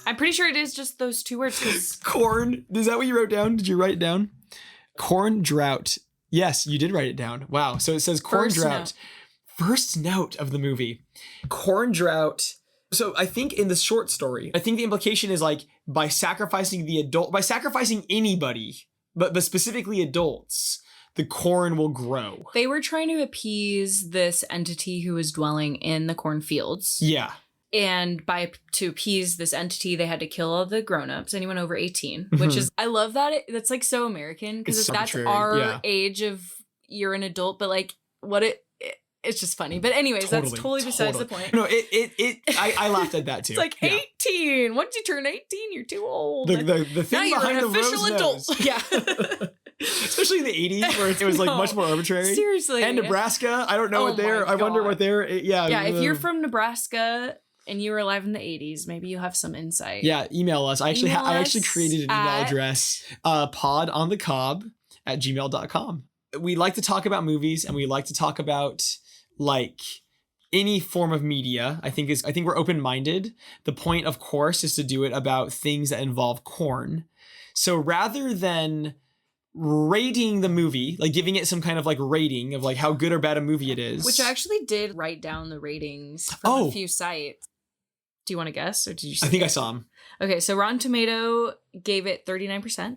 A: I'm pretty sure it is just those two words.
B: Corn. Is that what you wrote down? Did you write it down? Corn drought. Yes, you did write it down. Wow. So it says corn drought. First note of the movie. Corn drought. So I think in the short story, I think the implication is like by sacrificing anybody, but specifically adults, the corn will grow.
A: They were trying to appease this entity who was dwelling in the cornfields.
B: Yeah.
A: And to appease this entity, they had to kill all the grown-ups, anyone over 18, which is, I love that. That's like so American because that's our age of you're an adult, but like it's just funny. But anyways, that's totally besides the point.
B: No, I laughed at that too.
A: It's like 18. Once you turn 18, you're too old.
B: The thing
A: now
B: behind
A: you're an
B: the
A: official
B: rose
A: adult.
B: nose.
A: Yeah.
B: Especially in the 80s where it was like much more arbitrary.
A: Seriously.
B: And Nebraska, I don't know I wonder what they're, yeah.
A: Yeah, if you're from Nebraska and you were alive in the 80s, maybe you have some insight.
B: Yeah, email us. I actually created an email address, podonthecob@gmail.com. We like to talk about movies and we like to talk about like any form of media. I think we're open-minded. The point, of course, is to do it about things that involve corn. So rather than rating the movie, like giving it some kind of like rating of like how good or bad a movie it is.
A: Which I actually did write down the ratings from a few sites. Do you want to guess or did you see
B: I think I saw them.
A: Okay, so Rotten Tomato gave it 39%.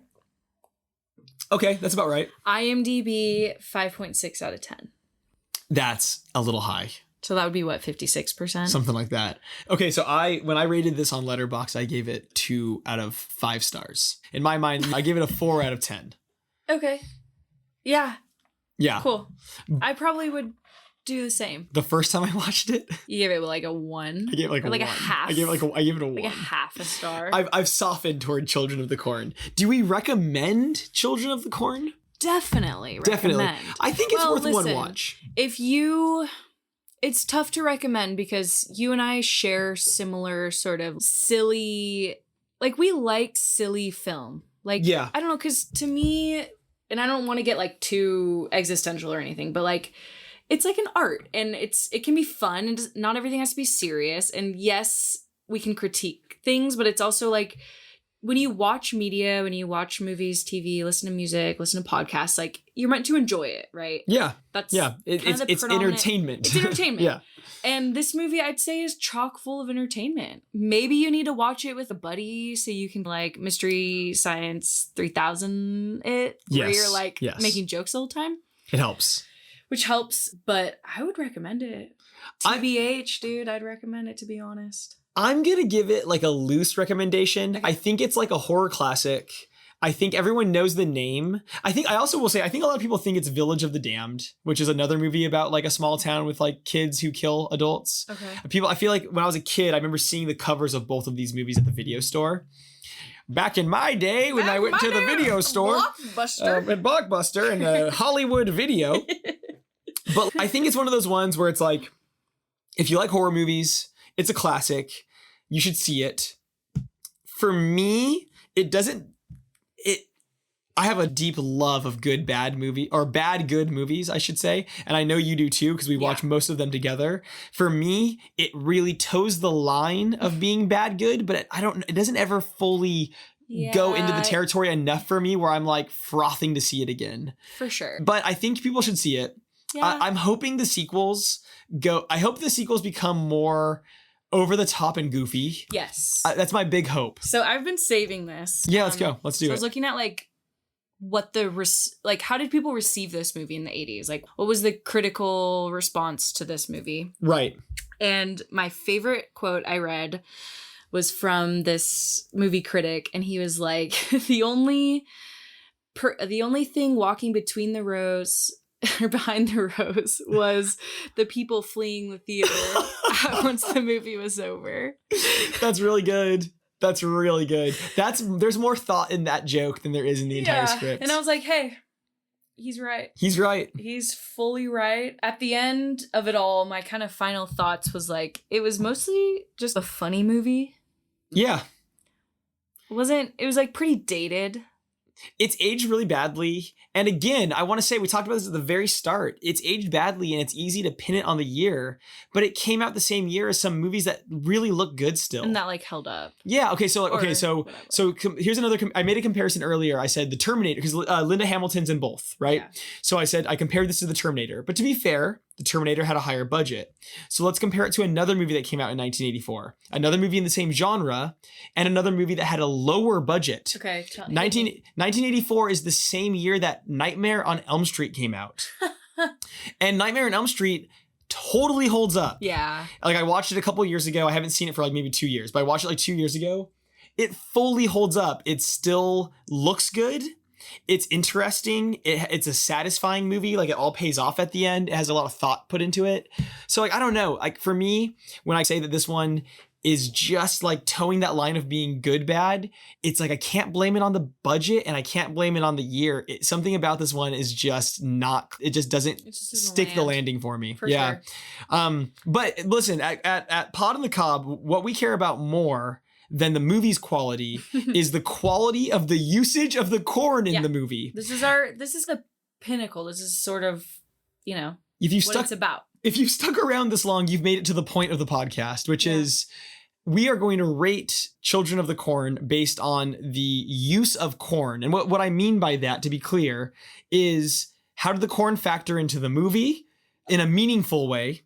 B: Okay, that's about right.
A: IMDb 5.6 out of 10.
B: That's a little high.
A: So that would be what, 56%?
B: Something like that. Okay, so when I rated this on Letterboxd, I gave it 2 out of 5 stars. In my mind, I gave it a 4 out of 10.
A: Okay. Yeah.
B: Yeah.
A: Cool. I probably would do the same.
B: The first time I watched it,
A: you gave it like a 1.
B: I gave it like a 1.
A: A half.
B: I gave it a 1.
A: Like a half a star.
B: I've softened toward Children of the Corn. Do we recommend Children of the Corn?
A: Definitely.
B: I think it's worth one watch.
A: It's tough to recommend because you and I share similar sort of silly, like we like silly film. Like, yeah. I don't know, because to me, and I don't want to get like too existential or anything, but like, it's like an art and it can be fun and not everything has to be serious. And yes, we can critique things, but it's also like, when you watch media, when you watch movies, TV, listen to music, listen to podcasts, like you're meant to enjoy it, right?
B: Yeah.
A: It's
B: entertainment.
A: It's entertainment.
B: Yeah.
A: And this movie, I'd say, is chock full of entertainment. Maybe you need to watch it with a buddy so you can like Mystery Science 3000 it, where you're like making jokes all the time.
B: It helps.
A: Which helps, but I would recommend it. TBH, dude, I'd recommend it, to be honest.
B: I'm going to give it like a loose recommendation. Okay. I think it's like a horror classic. I think everyone knows the name. I also will say, I think a lot of people think it's Village of the Damned, which is another movie about like a small town with like kids who kill adults.
A: Okay.
B: I feel like when I was a kid, I remember seeing the covers of both of these movies at the video store. Back in my day, when I went to the video store, at Blockbuster and Hollywood Video. But I think it's one of those ones where it's like, if you like horror movies, it's a classic. You should see it. For me, I have a deep love of good, bad movie or bad, good movies, I should say. And I know you do too, because we watch most of them together. For me, it really toes the line of being bad, good, but it doesn't ever fully go into the territory enough for me where I'm like frothing to see it again.
A: For sure.
B: But I think people should see it. Yeah. I'm hoping the sequels become more over the top and goofy.
A: Yes.
B: That's my big hope.
A: So I've been saving this.
B: Yeah, let's go. Let's do it.
A: I was looking at like what how did people receive this movie in the 80s? Like what was the critical response to this movie?
B: Right.
A: And my favorite quote I read was from this movie critic, and he was like, the only thing walking between the rows or behind the rows was the people fleeing the theater once the movie was over.
B: That's really good. That's really good. There's more thought in that joke than there is in the entire script.
A: And I was like, hey, he's right.
B: He's right.
A: He's fully right. At the end of it all, my kind of final thoughts was like, it was mostly just a funny movie.
B: Yeah.
A: It was like pretty dated.
B: It's aged really badly. And again, I want to say, we talked about this at the very start. It's aged badly and it's easy to pin it on the year, but it came out the same year as some movies that really look good still.
A: And that like held up.
B: Yeah. Okay. So here's another, I made a comparison earlier. I said the Terminator, because Linda Hamilton's in both, right? Yeah. So I said, I compared this to the Terminator, but to be fair, the Terminator had a higher budget. So let's compare it to another movie that came out in 1984, another movie in the same genre, and another movie that had a lower budget.
A: Okay.
B: 1984 is the same year that Nightmare on Elm Street came out. And Nightmare on Elm Street totally holds up.
A: Yeah.
B: Like I watched it a couple years ago. I haven't seen it for like maybe 2 years, but I watched it like 2 years ago. It fully holds up. It still looks good. It's interesting. It's a satisfying movie. Like it all pays off at the end. It has a lot of thought put into it. So like, I don't know. Like for me, when I say that this one is just like towing that line of being good, bad, it's like, I can't blame it on the budget and I can't blame it on the year. Something about this one is just not, it just doesn't stick the landing for me.
A: Sure.
B: But listen, at Pod on the Cob, what we care about more than the movie's quality is the quality of the usage of the corn in the movie.
A: This is the pinnacle. This is sort of, what it's about.
B: If you've stuck around this long, you've made it to the point of the podcast, which is we are going to rate Children of the Corn based on the use of corn. And what I mean by that, to be clear, is how did the corn factor into the movie in a meaningful way?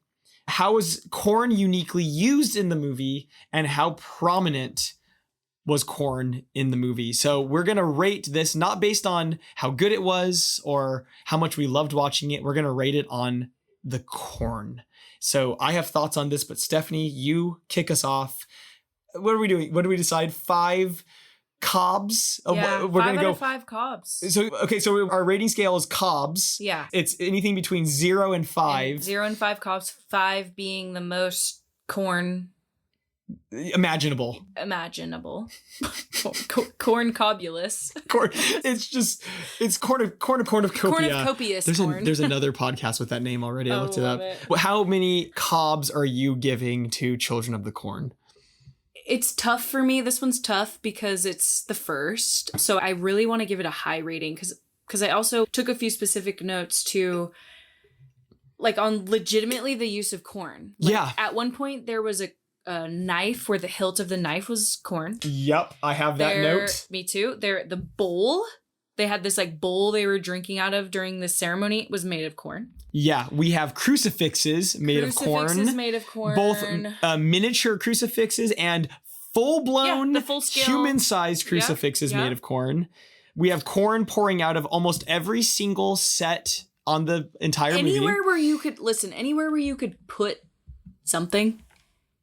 B: How was corn uniquely used in the movie, and how prominent was corn in the movie? So we're going to rate this not based on how good it was or how much we loved watching it. We're going to rate it on the corn. So I have thoughts on this, but Stephanie, you kick us off. What are we doing? What do we decide? 5 cobs?
A: Yeah,
B: we're
A: 5 out of 5 cobs.
B: So our rating scale is cobs.
A: Yeah.
B: It's anything between 0 and 5.
A: 0 and 5 cobs, 5 being the most corn
B: imaginable.
A: Corn cobulous.
B: Corn. It's cornucopia. There's another podcast with that name already. I looked it up. How many cobs are you giving to Children of the Corn?
A: It's tough for me. This one's tough because it's the first. So I really want to give it a high rating because I also took a few specific notes to like on legitimately the use of corn. Like, at one point there was a knife where the hilt of the knife was corn.
B: Yep, I have that note.
A: Me too. The bowl. They had this like bowl they were drinking out of during the ceremony was made of corn.
B: Yeah, we have crucifixes made of corn.
A: Crucifixes made of corn.
B: Both miniature crucifixes and full-blown human-sized crucifixes made of corn. We have corn pouring out of almost every single set on the entire movie.
A: Anywhere where you could put something,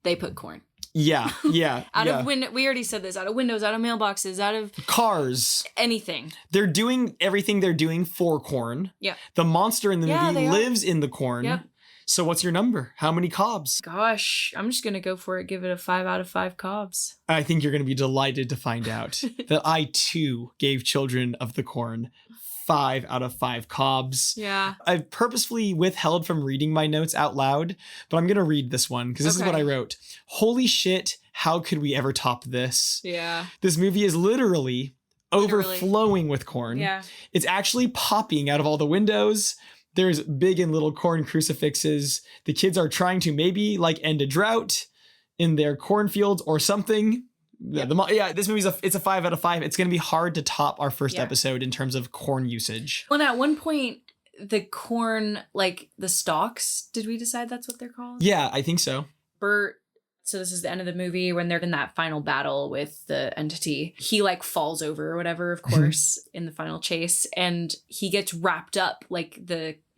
A: they put corn.
B: Yeah.
A: Out of we already said this, out of windows, out of mailboxes, out of
B: cars,
A: anything.
B: They're doing everything they're doing for corn.
A: Yeah.
B: The monster in the movie lives in the corn.
A: Yep.
B: So what's your number? How many cobs?
A: Gosh, I'm just going to go for it. Give it a 5 out of 5 cobs.
B: I think you're going to be delighted to find out that I too gave Children of the Corn 5 out of 5 cobs.
A: Yeah.
B: I've purposefully withheld from reading my notes out loud, but I'm going to read this one because this is what I wrote. Holy shit, how could we ever top this?
A: Yeah.
B: This movie is literally overflowing with corn.
A: Yeah.
B: It's actually popping out of all the windows. There's big and little corn crucifixes. The kids are trying to maybe like end a drought in their cornfields or something. Yep. This movie's it's a 5 out of 5. It's going to be hard to top our first episode in terms of corn usage.
A: Well, at one point, the corn, like the stalks, did we decide that's what they're called?
B: Yeah, I think so.
A: Bert, so this is the end of the movie when they're in that final battle with the entity. He like falls over or whatever, of course, in the final chase. And he gets wrapped up like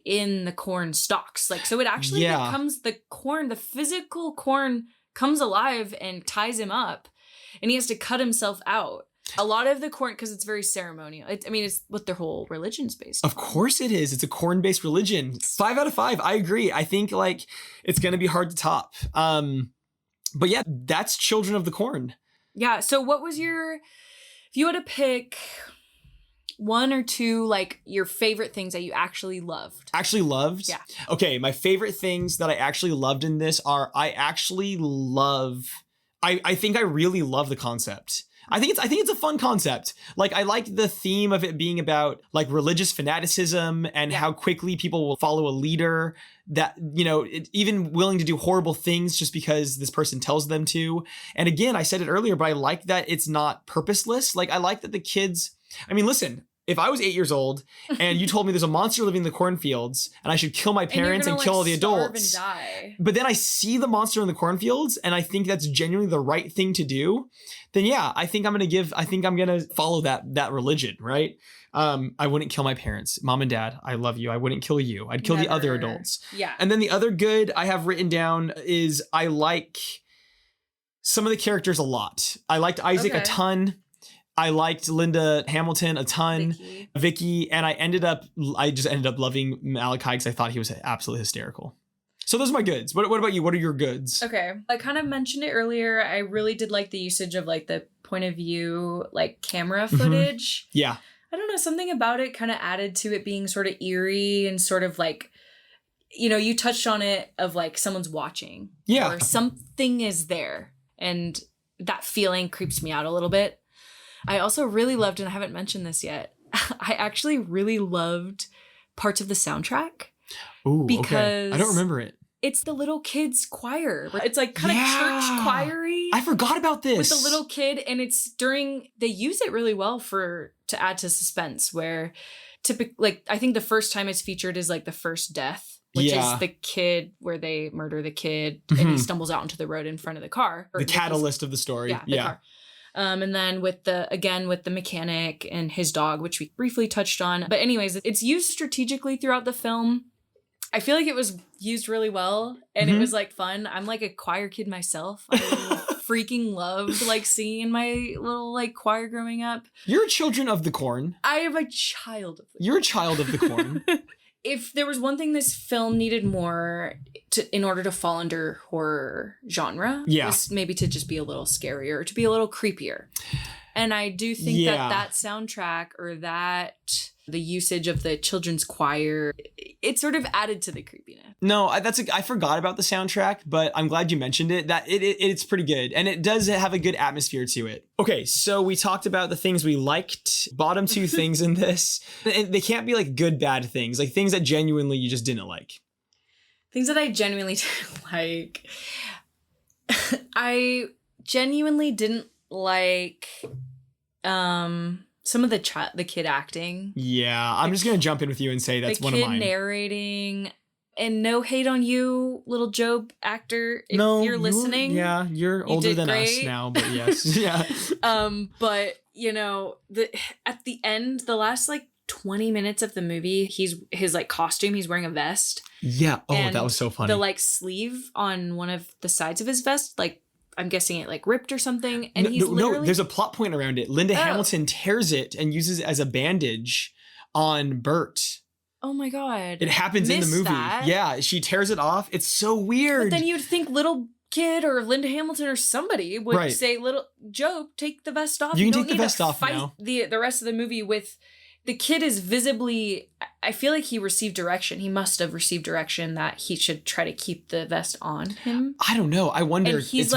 A: in the corn stalks. Like, so it actually becomes the corn, the physical corn comes alive and ties him up. And he has to cut himself out. A lot of the corn, because it's very ceremonial. It's what their whole religion's based on.
B: Of course it is. It's a corn-based religion. 5 out of 5. I agree. I think like it's going to be hard to top. But yeah, that's Children of the Corn.
A: Yeah. So what was if you had to pick 1 or 2, like your favorite things that you actually loved?
B: Actually loved?
A: Yeah.
B: Okay. My favorite things that I actually loved in this are I think I really love the concept. I think it's a fun concept. Like I like the theme of it being about like religious fanaticism and how quickly people will follow a leader that, even willing to do horrible things just because this person tells them to. And again, I said it earlier, but I like that it's not purposeless. Like I like that the kids, listen, if I was 8 years old and you told me there's a monster living in the cornfields and I should kill my parents and kill all the adults,
A: and die.
B: But then I see the monster in the cornfields and I think that's genuinely the right thing to do, then yeah, I think I'm going to follow that religion, right? I wouldn't kill my parents. Mom and Dad, I love you. I wouldn't kill you. I'd kill the other adults.
A: Yeah.
B: And then the other good I have written down is I like some of the characters a lot. I liked Isaac a ton. I liked Linda Hamilton a ton, Vicky, and I just ended up loving Malachi because I thought he was absolutely hysterical. So those are my goods. What about you? What are your goods?
A: Okay. I kind of mentioned it earlier. I really did like the usage of like the point of view, like camera footage.
B: Yeah.
A: I don't know, something about it kind of added to it being sort of eerie and sort of like, you touched on it of like someone's watching.
B: Yeah.
A: Or something is there. And that feeling creeps me out a little bit. I also really loved, and I haven't mentioned this yet, I actually really loved parts of the soundtrack.
B: Ooh,
A: because
B: okay. I don't remember it.
A: It's the little kids choir. It's like kind of church choir-y.
B: I forgot about this.
A: With the little kid, and they use it really well to add to suspense, where typically, like, I think the first time it's featured is like the first death, which is the kid where they murder the kid and he stumbles out into the road in front of the car.
B: The catalyst of the story.
A: Yeah. The car. And then with the mechanic and his dog, which we briefly touched on. But anyways, it's used strategically throughout the film. I feel like it was used really well and it was like fun. I'm like a choir kid myself. I freaking loved like singing in my little like choir growing up.
B: You're Children of the Corn.
A: I am a child of the
B: You're a child of the corn.
A: If there was one thing this film needed more in order to fall under horror genre, was maybe to just be a little scarier, to be a little creepier. And I do think that soundtrack or the usage of the children's choir, it sort of added to the creepiness. No,
B: I forgot about the soundtrack, but I'm glad you mentioned it. That it's pretty good, and it does have a good atmosphere to it. Okay, so we talked about the things we liked. Bottom 2 things in this, and they can't be like good bad things, like things that genuinely you just didn't like.
A: Things that I genuinely didn't like. I genuinely didn't like some of the kid acting.
B: Yeah, I'm just gonna jump in with you and say that's one of mine.
A: The kid narrating, and no hate on you, little Job actor. If you're listening,
B: you're older than us now, but yes, yeah.
A: But at the end, the last like 20 minutes of the movie, his like costume, he's wearing a vest.
B: Yeah. Oh, that was so funny.
A: The like sleeve on one of the sides of his vest like I'm guessing it like ripped or something. And he's
B: literally... No, there's a plot point around it. Linda Hamilton tears it and uses it as a bandage on Bert.
A: Oh my God.
B: It happens in the movie. That. Yeah, she tears it off. It's so weird.
A: But then you'd think little kid or Linda Hamilton or somebody would say, little Joe, take the vest off.
B: You can take the vest off now.
A: The rest of the movie with the kid is visibly, I feel like he received direction. He must have received direction that he should try to keep the vest on him.
B: I don't know. I wonder.
A: And he's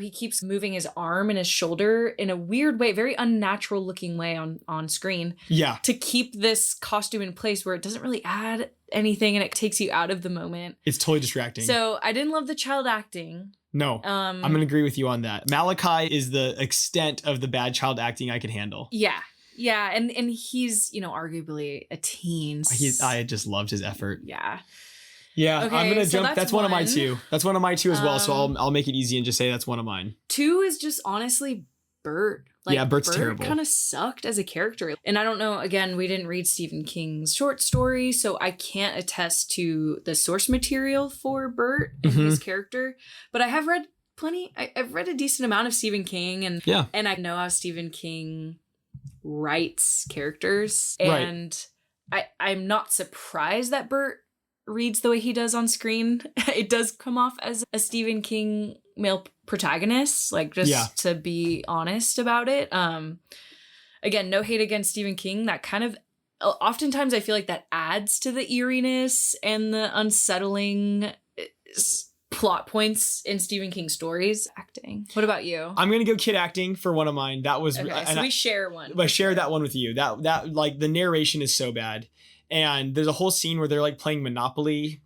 A: he keeps moving his arm and his shoulder in a weird way, very unnatural looking way on screen.
B: Yeah.
A: To keep this costume in place where it doesn't really add anything and it takes you out of the moment.
B: It's totally distracting.
A: So I didn't love the child acting.
B: No, I'm going to agree with you on that. Malachi is the extent of the bad child acting I could handle.
A: Yeah. Yeah. And he's, arguably a teen.
B: I just loved his effort.
A: Yeah.
B: Yeah, okay, I'm going to jump. That's one of my two. That's one of my two as well. So I'll make it easy and just say that's one of mine.
A: 2 is just honestly Bert.
B: Bert's terrible.
A: Kind of sucked as a character. And I don't know, again, we didn't read Stephen King's short story, so I can't attest to the source material for Bert and his character. But I have read plenty. I've read a decent amount of Stephen King. And I know how Stephen King writes characters. And I'm not surprised that Bert reads the way he does on screen. It does come off as a Stephen King male protagonist, to be honest about it. Again, no hate against Stephen King. That kind of oftentimes I feel like that adds to the eeriness and the unsettling plot points in Stephen King stories. Acting. What about you?
B: I'm gonna go kid acting for one of mine. That was
A: okay. So we share one.
B: I share that one with you. That like the narration is so bad. And there's a whole scene where they're like playing Monopoly.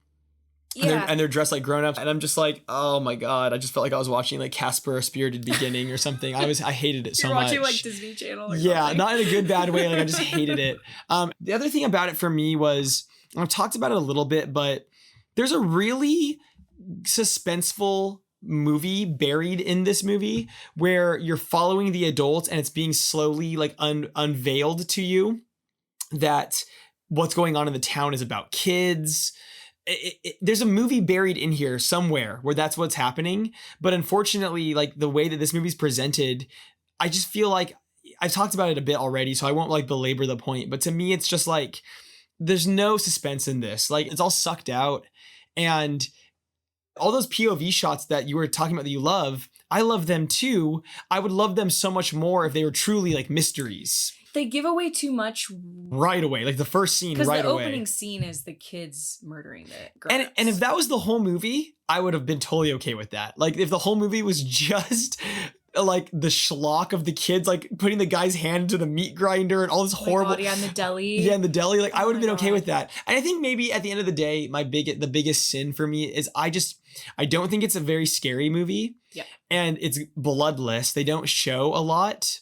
A: Yeah.
B: And they're dressed like grown-ups. And I'm just like, oh my God. I just felt like I was watching like Casper, A Spirited Beginning or something. I hated it so much.
A: You're watching like Disney Channel or
B: something. Not in a good, bad way. Like I just hated it. The other thing about it for me was, I've talked about it a little bit, but there's a really suspenseful movie buried in this movie where you're following the adults and it's being slowly like unveiled to you that what's going on in the town is about kids. There's a movie buried in here somewhere where that's what's happening. But unfortunately, like the way that this movie's presented, I just feel like I've talked about it a bit already, so I won't like belabor the point. But to me, it's just like, there's no suspense in this. Like it's all sucked out. And all those POV shots that you were talking about that you love, I love them too. I would love them so much more if they were truly like mysteries.
A: They give away too much
B: right away, like the first scene right away.
A: Because the opening scene is the kids murdering the grown-ups.
B: And if that was the whole movie, I would have been totally okay with that. Like if the whole movie was just like the schlock of the kids, like putting the guy's hand into the meat grinder and all this horrible.
A: God, yeah, in the deli.
B: Yeah, in the deli. Like I would have been okay with that. And I think maybe at the end of the day, the biggest sin for me is I don't think it's a very scary movie.
A: Yeah.
B: And it's bloodless. They don't show a lot.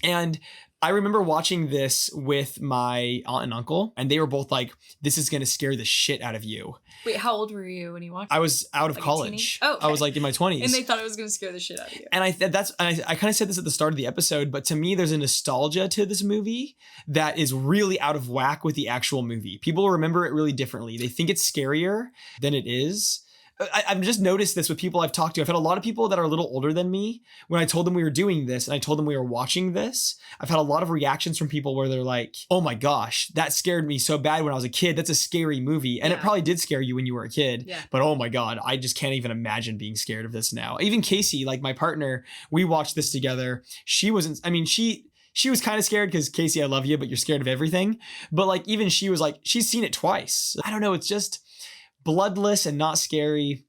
B: And I remember watching this with my aunt and uncle, and they were both like, this is going to scare the shit out of you.
A: Wait, how old were you when you watched it?
B: I was out of college.
A: Oh, okay.
B: I was like in my 20s.
A: And they thought it was going to scare the shit out of you.
B: And I kind of said this at the start of the episode, but to me, there's a nostalgia to this movie that is really out of whack with the actual movie. People remember it really differently. They think it's scarier than it is. I've just noticed this with people I've talked to. I've had a lot of people that are a little older than me. When I told them we were doing this and I told them we were watching this, I've had a lot of reactions from people where they're like, oh my gosh, that scared me so bad when I was a kid. That's a scary movie. And it probably did scare you when you were a kid.
A: Yeah.
B: But oh my God, I just can't even imagine being scared of this now. Even Casey, like my partner, we watched this together. She wasn't, I mean, she was kind of scared because Casey, I love you, but you're scared of everything. But like, even she was like, she's seen it twice. I don't know. It's just bloodless and not scary.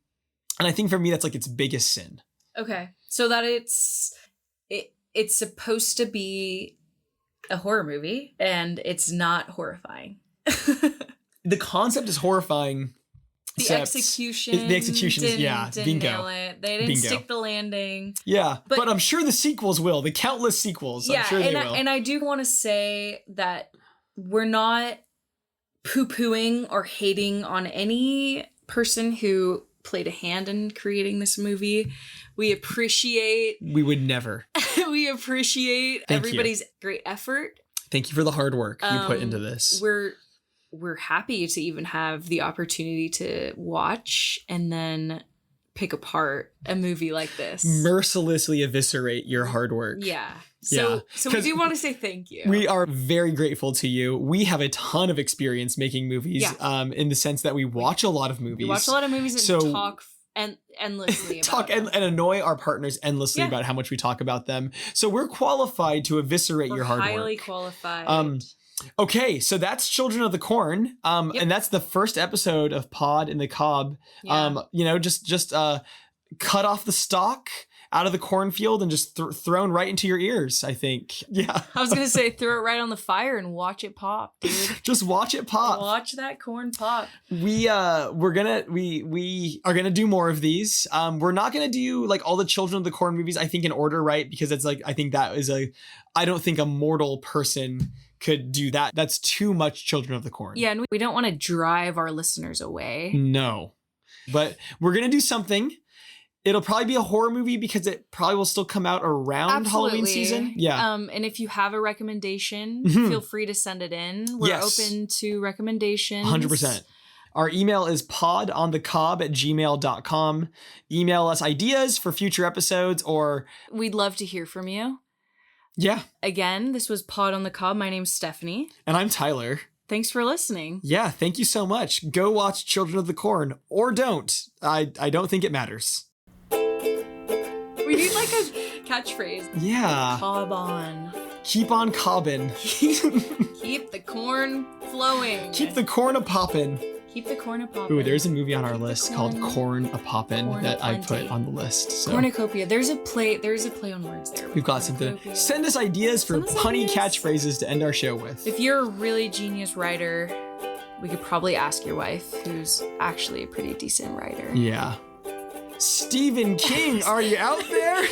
B: And I think for me, that's like its biggest sin.
A: Okay. So that it's supposed to be a horror movie and it's not horrifying.
B: The concept is horrifying.
A: The execution
B: is, yeah,
A: didn't
B: bingo.
A: Nail it. They didn't stick the landing.
B: Yeah, but I'm sure the sequels will. The countless sequels, I'm sure they will.
A: And I do want to say that we're not poo-pooing or hating on any person who played a hand in creating this movie. We appreciate...
B: We would never.
A: We appreciate everybody's great effort.
B: Thank you for the hard work you put into this.
A: We're happy to even have the opportunity to watch and then pick apart a movie like this.
B: Mercilessly eviscerate your hard work.
A: Yeah. So we do want to say thank you.
B: We are very grateful to you. We have a ton of experience making movies, in the sense that we watch a lot of movies.
A: We watch a lot of movies and talk endlessly about
B: and annoy our partners endlessly about how much we talk about them. So we're qualified to eviscerate your hard work.
A: Highly qualified.
B: Okay, so that's Children of the Corn. And that's the first episode of Pod in the Cob. Yeah. Just cut off the stalk out of the cornfield and just thrown right into your ears, I think. Yeah.
A: I was going to say throw it right on the fire and watch it pop, dude.
B: Just watch it pop.
A: Watch that corn pop.
B: We are gonna do more of these. We're not gonna do like all the Children of the Corn movies, I think, in order, right? Because it's like, I think that is I don't think a mortal person could do that. That's too much Children of the Corn.
A: Yeah, and we don't want to drive our listeners away.
B: No. But we're gonna do something. It'll probably be a horror movie because it probably will still come out around Halloween season. Yeah.
A: And if you have a recommendation, feel free to send it in. We're open to recommendations.
B: 100%. Our email is podonthecob@gmail.com. Email us ideas for future episodes, or
A: we'd love to hear from you.
B: Yeah.
A: Again, this was Pod on the Cob. My name's Stephanie.
B: And I'm Tyler.
A: Thanks for listening.
B: Yeah, thank you so much. Go watch Children of the Corn, or don't. I don't think it matters.
A: We need like a catchphrase.
B: Yeah.
A: Cob on.
B: Keep on cobbin'.
A: Keep the corn flowing.
B: Keep the corn a-poppin'.
A: Keep the corn a-poppin'.
B: Ooh, there's a movie on our list called Corn a-Poppin' that I put on the list. So.
A: Cornucopia. There's a play on words there.
B: We've got something. Send us ideas for punny catchphrases to end our show with.
A: If you're a really genius writer, we could probably ask your wife, who's actually a pretty decent writer.
B: Yeah. Stephen King, are you out there?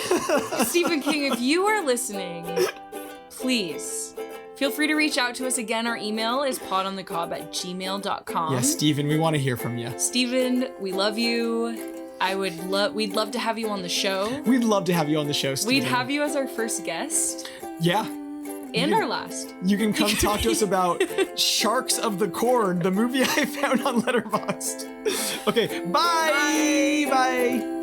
A: Stephen King, if you are listening, please feel free to reach out to us again. Our email is podonthecob@gmail.com.
B: Yeah, Stephen, we want to hear from you.
A: Stephen, we love you. We'd love to have you on the show.
B: We'd love to have you on the show, Stephen.
A: We'd have you as our first guest.
B: Yeah.
A: And our last.
B: You can come talk to us about Sharks of the Corn, the movie I found on Letterboxd. Okay, bye! Bye!